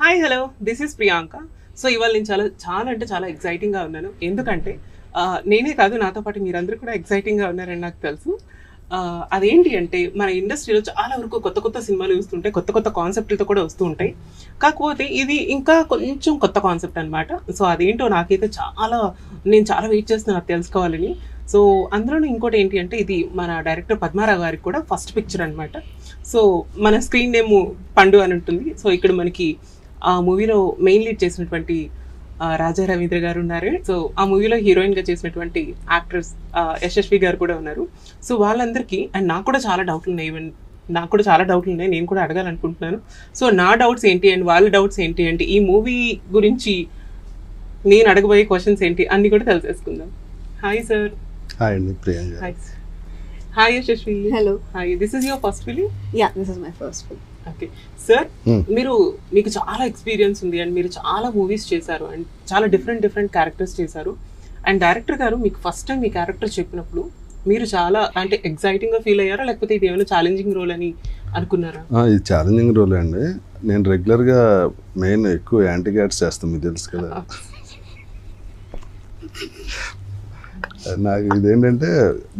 Hi hello this is Priyanka. So ఇవాళ నేను చాలా అంటే చాలా ఎక్సైటింగ్గా ఉన్నాను. ఎందుకంటే నేనే కాదు, నాతో పాటు మీరందరూ కూడా ఎక్సైటింగ్గా ఉన్నారని నాకు తెలుసు. అదేంటి అంటే మన ఇండస్ట్రీలో చాలా వరకు కొత్త కొత్త సినిమాలు వస్తుంటాయి, కొత్త కొత్త కాన్సెప్ట్లతో కూడా వస్తూ ఉంటాయి. కాకపోతే ఇది ఇంకా కొంచెం కొత్త కాన్సెప్ట్ అనమాట. సో అదేంటో నాకైతే నేను చాలా వెయిట్ చేస్తున్నాను అది తెలుసుకోవాలని. సో అందులోనూ ఇంకోటి ఏంటి అంటే ఇది మన డైరెక్టర్ పద్మారావు గారికి కూడా ఫస్ట్ పిక్చర్ అనమాట. సో మన స్క్రీన్ నేమ్ పండు అని ఉంటుంది. సో ఇక్కడ మనకి ఆ మూవీలో మెయిన్ లీడ్ చేసినటువంటి రాజా రవీంద్ర గారు ఉన్నారు. సో ఆ మూవీలో హీరోయిన్గా చేసినటువంటి యాక్ట్రెస్ యశస్వి గారు కూడా ఉన్నారు. సో వాళ్ళందరికీ అండ్ నాకు కూడా చాలా డౌట్లు ఉన్నాయి, నేను కూడా అడగాలనుకుంటున్నాను. సో నా డౌట్స్ ఏంటి అండ్ వాళ్ళ డౌట్స్ ఏంటి అంటే ఈ మూవీ గురించి నేను అడగబోయే క్వశ్చన్స్ ఏంటి అన్ని కూడా తెలిసేసుకుందాం. Hi sir. హాయ్ అండి Priyanka. Hi hi Yashasvi. Hello. Hi, this is your first film? Yeah, this is my first film. Okay sir, మీకు చాలా ఎక్స్పీరియన్స్ ఉంది అండ్ మీరు చాలా మూవీస్ చేశారు అండ్ చాలా డిఫరెంట్ క్యారెక్టర్స్ చేశారు. అండ్ డైరెక్టర్ గారు మీకు ఫస్ట్ టైం మీ క్యారెక్టర్ చెప్పినప్పుడు మీరు చాలా అంటే ఎక్సైటింగ్గా ఫీల్ అయ్యారా, లేకపోతే ఇది ఏమైనా ఛాలెంజింగ్ రోల్ అని అనుకున్నారా? ఇది ఛాలెంజింగ్ రోల్ అండి. నేను రెగ్యులర్గా మెయిన్ ఎక్కువ యాంటీ క్యాట్స్ చేస్తాను, మీకు తెలుసు కదా. నాకు ఇదేంటంటే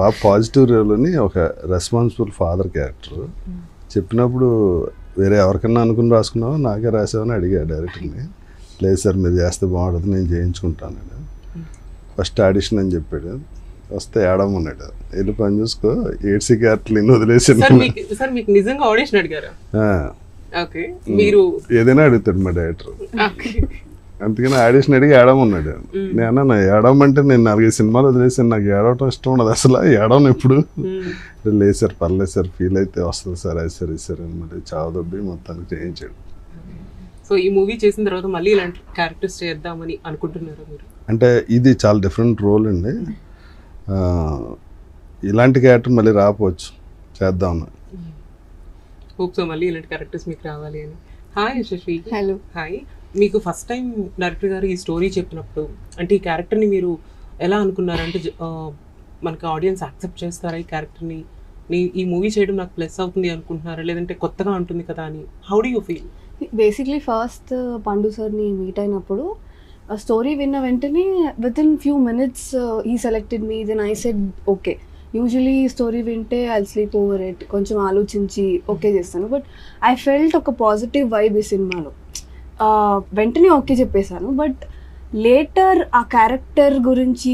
బాగా పాజిటివ్ రోల్ని ఒక రెస్పాన్సిబుల్ ఫాదర్ క్యారెక్టర్ చెప్పినప్పుడు వేరే ఎవరికన్నా అనుకుని రాసుకున్నావో నాకే రాసావని అడిగా డైరెక్టర్ని. లేదు సార్ మీరు చేస్తే బాగుంటుంది, నేను చేయించుకుంటాను. ఫస్ట్ ఆడిషన్ అని చెప్పాడు. వస్తే ఏడమన్నాడు, వెళ్ళి పని చూసుకో, ఏడ్సీ క్యారెక్టర్లు ఇన్ని వదిలేసి ఏదైనా అడుగుతాడు మా డైరెక్టర్. అందుకని ఆడిషన్ అడిగి ఏడమన్నాడు. నేను ఏడమంటే నేను 4-5 సినిమాలు వదిలేసాను, నాకు ఏడవటం ఇష్టం ఉండదు అసలు, ఏడవను ఎప్పుడు. లేదు సార్ పర్లేదు సార్, ఫీల్ అయితే వస్తుంది సార్, అది సార్ ఇది సార్ అని మరి చావదొబ్బి మొత్తానికి చేయించాడు. సో ఈ మూవీ చేసిన తర్వాత మళ్ళీ ఇలాంటి క్యారెక్టర్స్ చేద్దామని అనుకుంటున్నారా మీరు? అంటే ఇది చాలా డిఫరెంట్ రోల్ అండి. ఇలాంటి క్యారెక్టర్ మళ్ళీ రాకపోవచ్చు, చేద్దామని. హోప్ సో మళ్ళీ ఇలాంటి క్యారెక్టర్స్ మీకు రావాలి అని. హాయ్ యశస్వి. హలో. హాయ్. మీకు ఫస్ట్ టైం డైరెక్టర్ గారు ఈ స్టోరీ చెప్పినప్పుడు అంటే ఈ క్యారెక్టర్ని మీరు ఎలా అనుకున్నారంటే మనకి ఆడియన్స్ యాక్సెప్ట్ చేస్తారా ఈ క్యారెక్టర్ని, ఈ మూవీ చేయడం నాకు ప్లస్ అవుతుంది అనుకుంటున్నారా, లేదంటే కొత్తగా ఉంటుంది కదా అని? How do you feel? Basically first Pandu సార్ని మీట్ అయినప్పుడు స్టోరీ విన్న వెంటనే విత్ ఇన్ ఫ్యూ మినిట్స్ ఈ selected me. Then I said okay. Usually story వింటే ఐ స్లీప్ ఓవర్ ఇట్, కొంచెం ఆలోచించి ఓకే చేస్తాను. బట్ ఐ ఫెల్ట్ ఒక పాజిటివ్ వైబ్ ఈ సినిమాలో. వెంటనే ఓకే చెప్పేశాను. బట్ లేటర్ ఆ క్యారెక్టర్ గురించి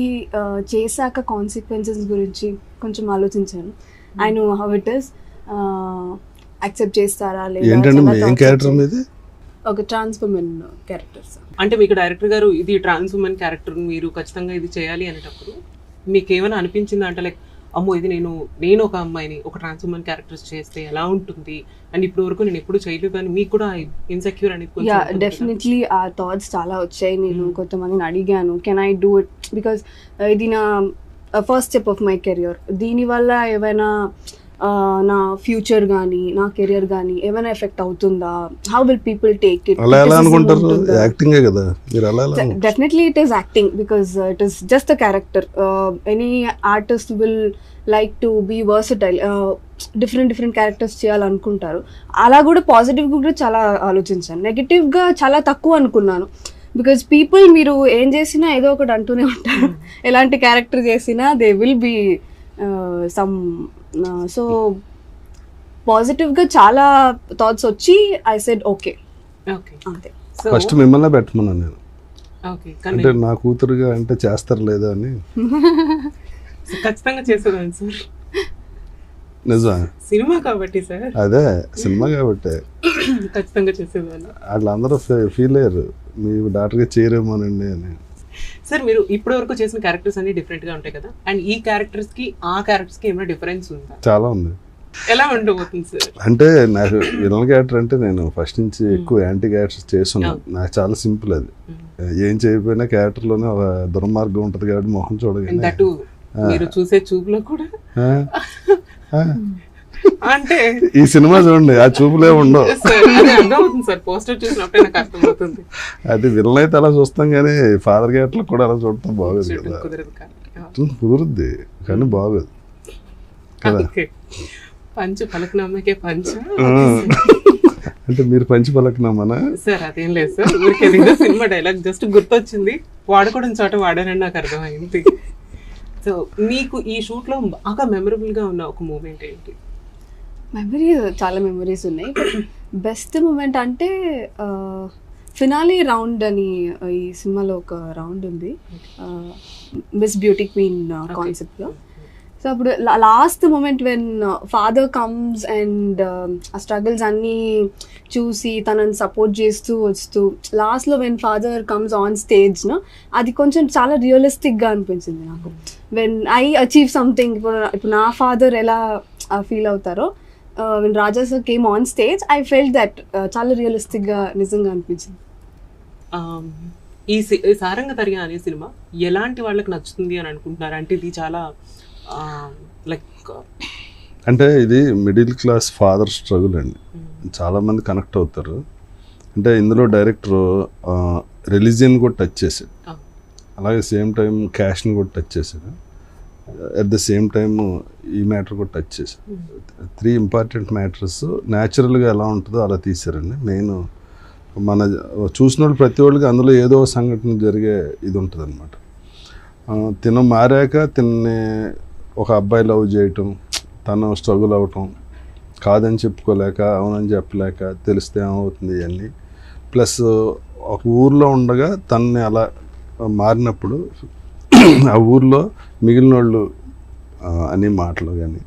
చేశాక కాన్సిక్వెన్సెస్ గురించి కొంచెం ఆలోచించాను. I know how it is, accept చేస్తారా లేదా. ఒక ట్రాన్స్ ఉమెన్ క్యారెక్టర్స్ అంటే మీకు డైరెక్టర్ గారు ఇది ట్రాన్స్ ఉమెన్ క్యారెక్టర్ మీరు ఖచ్చితంగా ఇది చేయాలి అనేటప్పుడు మీకు ఏమైనా అనిపించిందా అంటే లైక్ అమ్మో ఇది నేను ఒక అమ్మాయిని ఒక ట్రాన్స్ ఉమెన్ క్యారెక్టర్స్ చేస్తే ఎలా ఉంటుంది అండ్ ఇప్పుడు వరకు నేను ఎప్పుడు చేయలేదు అని మీకు కూడా ఇన్సెక్యూర్ అనేది? యా, డెఫినెట్లీ ఆ థాట్స్ చాలా వచ్చాయి. నేను కొంతమందిని అడిగాను, can I do it, because ఇది నా first step of my career. దీనివల్ల ఏమైనా నా ఫ్యూచర్ కానీ నా కెరియర్ కానీ ఏమైనా ఎఫెక్ట్ అవుతుందా, how will people take it? Definitely it is acting because it is just a character. Any artist will like to be versatile, different characters చేయాలనుకుంటారు. అలా కూడా పాజిటివ్గా కూడా చాలా ఆలోచించాను, నెగిటివ్గా చాలా తక్కువ అనుకున్నాను. బికాజ్ పీపుల్ మీరు ఏం చేసినా ఏదో ఒకటి అంటూనే ఉంటారు. ఎలాంటి క్యారెక్టర్ చేసినా they will be some. So పాజిటివ్గా చాలా థాట్స్ వచ్చి ఐ సెడ్ ఓకే. అంతే. ఫస్ట్ మిమ్మల్ని పెట్టమన్నాను నేను, అంటే నా కూతురుగా అంటే చేస్తారు లేదా అని. ఖచ్చితంగా చేసేదాన్ని సార్, నిజమా? సినిమా కాబట్టి సార్. అదే సినిమా కాబట్టి ఖచ్చితంగా చేసేదాన్ని. వాళ్ళందరూ ఫీల్ అయ్యారు మీ డాక్టర్గా చేయరేమోనండి అని. సార్ మీరు ఇప్పటి వరకు చేసిన క్యారెక్టర్స్ అన్ని డిఫరెంట్ గా ఉంటాయి కదా, అండ్ ఈ క్యారెక్టర్స్ కి ఆ క్యారెక్టర్స్ కి ఏమైనా డిఫరెన్స్ ఉందా? చాలా ఉంది. ఎలా ఉండబోతుంది సార్? అంటే నాకు విలన్ క్యారెక్టర్ అంటే నేను ఫస్ట్ నుంచి ఎక్కువ యాంటీ క్యారెక్టర్స్ చేస్తున్నాను. నాకు చాలా సింపుల్ అది. ఏం చేయకపోయినా క్యారెక్టర్లోనే ఒక దుర్మార్గం ఉంటుంది కాబట్టి మొహం చూడగానే మీరు చూసే చూపులో కూడా అంటే ఈ సినిమా చూడండి ఆ చూపులే ఉండవు. అది విలన్ అయితే అలా చూస్తాం కానీ ఫాదర్ క్యారెక్టర్ కూడా అలా చూడటం బాగోదు కదా. కుదురుద్ది కానీ బాగోదు కదా. పంచు పలకనమ్మకే పంచు అంటే మీరు పంచి పలకనామనా? సార్ అదేం లేదు సార్, ఊరికే ఏదో సినిమా డైలాగ్ జస్ట్ గుర్తొచ్చింది, వాడుకోవడం చోట వాడారని నాకు అర్థమైంది. సో మీకు ఈ షూట్లో బాగా మెమరబుల్గా ఉన్న ఒక మూమెంట్ ఏంటి? మెమరీస్, చాలా మెమరీస్ ఉన్నాయి. బెస్ట్ మూమెంట్ అంటే ఫినాలే రౌండ్ అని ఈ సినిమాలో ఒక రౌండ్ ఉంది, మిస్ బ్యూటీ క్వీన్ కాన్సెప్ట్లో. సో అప్పుడు last moment when father comes and ఆ స్ట్రగుల్స్ అన్నీ చూసి తనని సపోర్ట్ చేస్తూ వస్తూ లాస్ట్లో వెన్ ఫాదర్ కమ్స్ ఆన్ స్టేజ్ను, అది కొంచెం చాలా రియలిస్టిక్గా అనిపించింది నాకు. వెన్ ఐ అచీవ్ సంథింగ్, ఇప్పుడు నా ఫాదర్ ఎలా ఫీల్ అవుతారో, when Raja sir came on stage I felt that చాలా రియలిస్టిక్గా నిజంగా అనిపించింది. ఈ సారంగధర్య అనే సినిమా ఎలాంటి వాళ్ళకి నచ్చుతుంది అని అనుకుంటున్నారు? అంటే ఇది చాలా లైక్, అంటే ఇది మిడిల్ క్లాస్ ఫాదర్ స్ట్రగుల్ అండి, చాలామంది కనెక్ట్ అవుతారు. అంటే ఇందులో డైరెక్టర్ రిలీజియన్ కూడా టచ్ చేశాడు, అలాగే సేమ్ టైం క్యాష్ని కూడా టచ్ చేశాడు, అట్ ద సేమ్ టైం ఈ మ్యాటర్ కూడా టచ్ చేశాడు. 3 ఇంపార్టెంట్ మ్యాటర్స్ న్యాచురల్గా ఎలా ఉంటుందో అలా తీశారండి. మెయిన్ మన చూసిన వాళ్ళు ప్రతి వాళ్ళకి అందులో ఏదో సంఘటన జరిగే ఇది ఉంటుంది అనమాట. తిన మారాక తిన్ని ఒక అబ్బాయి లవ్ చేయటం, తను స్ట్రగుల్ అవ్వటం, కాదని చెప్పుకోలేక అవునని చెప్పలేక తెలిస్తే ఏమవుతుంది ఇవన్నీ, ప్లస్ ఒక ఊర్లో ఉండగా తనని అలా మారినప్పుడు ఆ ఊర్లో మిగిలిన వాళ్ళు అనే మాటలు కానీ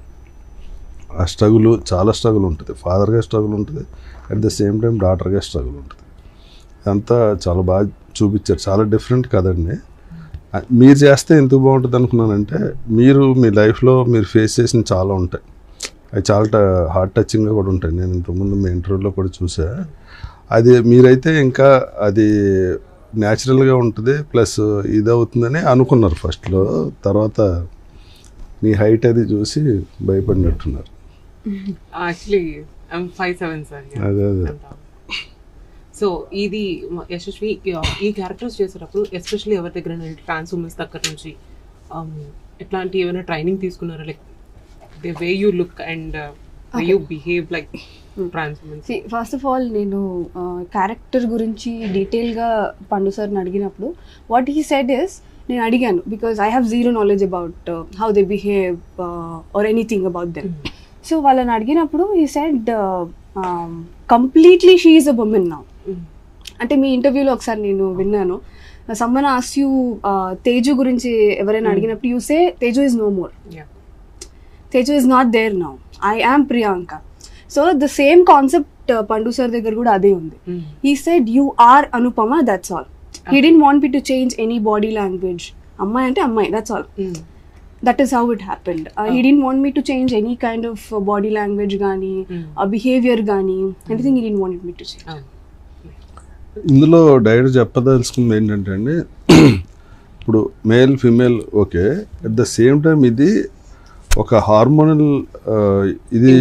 ఆ స్ట్రగుల్, చాలా స్ట్రగుల్ ఉంటుంది. ఫాదర్గా స్ట్రగుల్ ఉంటుంది, అట్ ద సేమ్ టైం డాటర్గా స్ట్రగుల్ ఉంటుంది. అంతా చాలా బాగా చూపించారు, చాలా డిఫరెంట్ కదండి. మీరు చేస్తే ఎందుకు బాగుంటుంది అనుకున్నానంటే, మీరు మీ లైఫ్లో మీరు ఫేస్ చేసిన చాలా ఉంటాయి, అవి చాలా హార్ట్ టచింగ్గా కూడా ఉంటాయి. నేను ఇంతకుముందు మీ ఇంటర్వ్యూలో కూడా చూసా. అది మీరైతే ఇంకా అది న్యాచురల్గా ఉంటుంది, ప్లస్ ఇది అవుతుందని అనుకున్నారు ఫస్ట్లో, తర్వాత మీ హైట్ అది చూసి భయపడినట్టున్నారు. Actually I'm 5'7" sir. అదే అదే. సో ఇది యశస్వి ఈ క్యారెక్టర్స్ చేసేటప్పుడు ఎస్పెషల్లీ ఎవరి దగ్గర ట్రాన్స్ ఉమెన్స్ దగ్గర నుంచి ఎట్లాంటి ఏమైనా ట్రైనింగ్ తీసుకున్నారా? Like the way you look and way you behave like trans women's. First of all నేను క్యారెక్టర్ గురించి డీటెయిల్గా పండు సార్ని అడిగినప్పుడు వాట్ హీ సెడ్ ఇస్, నేను అడిగాను because I have zero knowledge about how they behave or anything about them. So వాళ్ళని అడిగినప్పుడు he said completely she is a women now. అంటే మీ ఇంటర్వ్యూలో ఒకసారి నేను విన్నాను, సమ్మన్ ఆస్క్ యూ తేజు గురించి ఎవరైనా అడిగినప్పుడు you say Teju is no more, Teju is not there now, I am Priyanka. So the same concept Pandu sir దగ్గర కూడా అదే ఉంది. He said you are Anupama, that's all. He didn't want me to change any body language. అమ్మాయి అంటే అమ్మాయి, that's all. That is how it happened. He didn't want me to change any kind of body language gaani, behavior gaani, anything he didn't want me to change. ఇందులో direct చెప్పదలుచుకుంది ఏంటంటే అండి, ఇప్పుడు male female okay, at the same time ఇది ఒక hormonal ఇది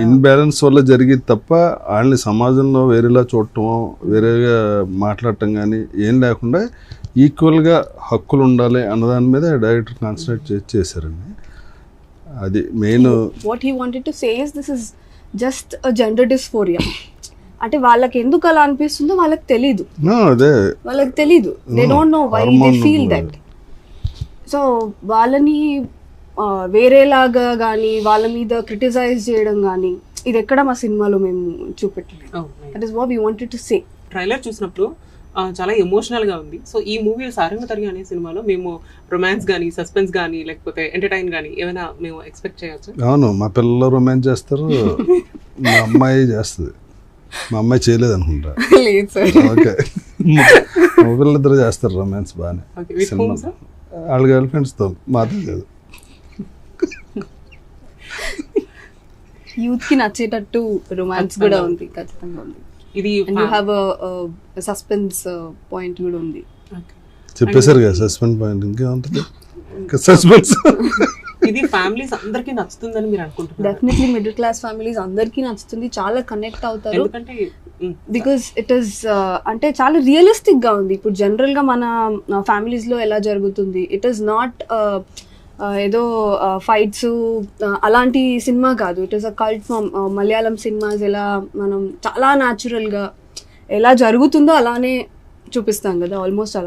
imbalance వల్ల జరిగేది తప్ప వాళ్ళని సమాజంలో వేరేలా చూడటం, వేరేగా మాట్లాడటం కానీ ఏం లేకుండా ఈక్వల్గా హక్కులు ఉండాలి అన్నదాని మీద డైరెక్టర్ కాన్సన్ట్రేట్ చేశారండి. అది main. What he wanted to say is this is just a gender dysphoria. అంటే వాళ్ళకి ఎందుకు అలా అనిపిస్తుందో వాళ్ళకి తెలీదు, అదే వాళ్ళకి తెలీదు, they don't know why they feel that. So వాళ్ళని వేరేలాగా కానీ వాళ్ళ మీద క్రిటిసైజ్ చేయడం కానీ ఇది ఎక్కడ మా సినిమాలో మేము చూపెట్టలేదు. That is what we wanted to say. Trailer చూసినప్పుడు చాలా ఎమోషనల్గా ఉంది. సో ఈ మూవీ సారంగధర్య అనే సినిమాలో మేము రొమాన్స్ కానీ సస్పెన్స్ కానీ లేకపోతే ఎంటర్టైన్ కానీ ఏమైనా మేము ఎక్స్పెక్ట్ చేయొచ్చు? అవును, మా పిల్లలు రొమాన్స్ చేస్తారు, మా అమ్మాయి చేస్తుంది. మా అమ్మాయి చేయలేదు అనుకుంటా. లేదు సార్. ఓకే, మా పిల్లలిద్దరు చేస్తారు రొమాన్స్ బాగానే. వాళ్ళ గర్ల్ ఫ్రెండ్స్తో మాత్రం లేదు. యూత్ కి నచ్చేటట్టు రొమాన్స్ కూడా ఉంది, ఖచ్చితంగా ఉంది. ఇది and you have suspense point కూడా ఉంది. చెప్పేశారు కదా సస్పెన్స్ పాయింట్, ఇంకేముంటుంది సస్పెన్స్. ఇది ఫ్యామిలీస్ అందరికీ నచ్చుతుందని మీరు అనుకుంటున్నారు? డెఫినెట్లీ మిడిల్ క్లాస్ ఫ్యామిలీస్ అందరికీ నచ్చుతుంది, చాలా కనెక్ట్ అవుతారు. బికాస్ ఇట్ ఈస్ అంటే చాలా రియలిస్టిక్ గా ఉంది. ఇప్పుడు జనరల్ గా మన ఫ్యామిలీస్ లో ఎలా జరుగుతుంది, ఇట్ ఈస్ నాట్ ఏదో ఫైట్స్ అలాంటి సినిమా కాదు. It is a cult film. Malayalam cinemas ఎలా మనం చాలా న్యాచురల్గా ఎలా జరుగుతుందో అలానే చూపిస్తాం కదా, ఆల్మోస్ట్ అలా.